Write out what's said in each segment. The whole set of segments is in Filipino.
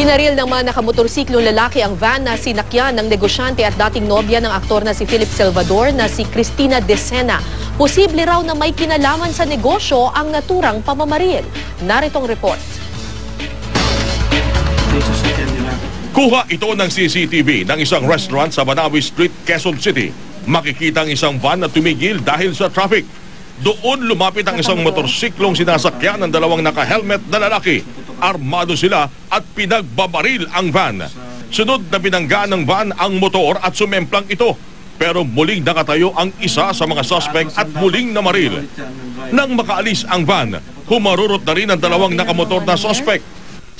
Binaril ng mga nakamotorsiklong lalaki ang van na sinakyan ng negosyante at dating nobya ng aktor na si Philip Salvador na si Cristina Decena. Posible raw na may kinalaman sa negosyo ang naturang pamamaril. Naritong report. Kuha ito ng CCTV ng isang restaurant sa Banawi Street, Quezon City. Makikita ang isang van na tumigil dahil sa traffic. Doon lumapit ang isang motorsiklong sinasakyan ng dalawang naka-helmet na lalaki. Armado sila at pinagbabaril ang van. Sunod na binanggaan ng van ang motor at sumemplang ito. Pero muling nakatayo ang isa sa mga suspect at muling namaril. Nang makaalis ang van, humarurot na rin ang dalawang nakamotor na suspect.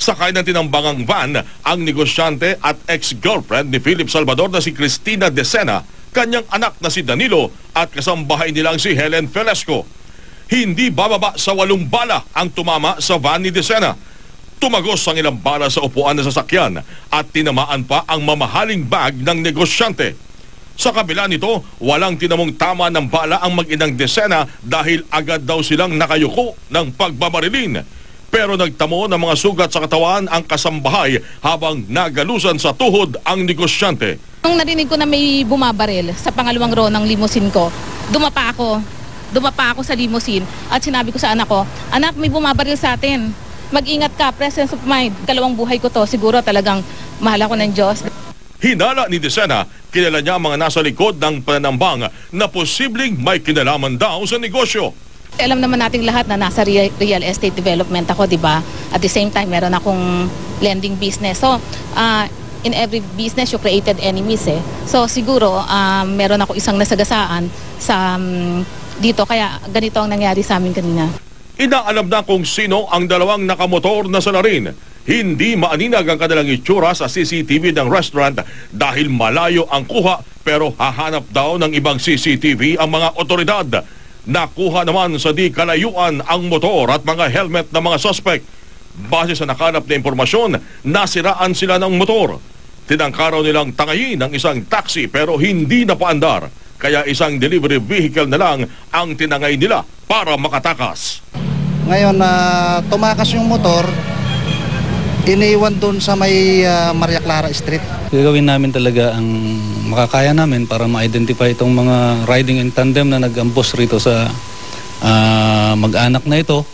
Sakay ng tinambangang van ang negosyante at ex-girlfriend ni Philip Salvador na si Cristina Decena, kanyang anak na si Danilo at kasambahay nilang si Helen Felesco. Hindi bababa sa 8 bala ang tumama sa van ni Decena. Tumagos ang ilang bala sa upuan na sasakyan at tinamaan pa ang mamahaling bag ng negosyante. Sa kabila nito, walang tinamong tama ng bala ang mag-inang Decena dahil agad daw silang nakayuko ng pagbabarilin. Pero nagtamo ng mga sugat sa katawan ang kasambahay habang nagalusan sa tuhod ang negosyante. Nung narinig ko na may bumabaril sa pangalawang row ng limousine ko, dumapa ako sa limousine at sinabi ko sa anak ko, "Anak, may bumabaril sa atin. Mag-ingat ka, presence of mind. Kalawang buhay ko to, siguro talagang mahal ako ng Diyos." Hinala ni Decena, kilala niya ang mga nasa likod ng pananambang na posibleng may kinalaman daw sa negosyo. Alam naman nating lahat na nasa real estate development ako, di ba? At the same time, meron akong lending business. So, in every business, you created enemies eh. So, siguro, meron ako isang nasagasaan sa dito. Kaya ganito ang nangyari sa amin kanina. Inaalam na kung sino ang dalawang nakamotor na salarin. Hindi maaninag ang kanilang itsura sa CCTV ng restaurant dahil malayo ang kuha pero hahanap daw ng ibang CCTV ang mga otoridad. Nakuha naman sa di kalayuan ang motor at mga helmet ng mga suspect. Base sa nakalap na impormasyon, nasiraan sila ng motor. Tinangkaraw nilang tangayin ng isang taxi pero hindi napaandar. Kaya isang delivery vehicle na lang ang tinangay nila para makatakas. Ngayon tumakas yung motor, iniwan doon sa may Maria Clara Street. Gagawin namin talaga ang makakaya namin para ma-identify itong mga riding in tandem na nag-ambush rito sa mag-anak na ito.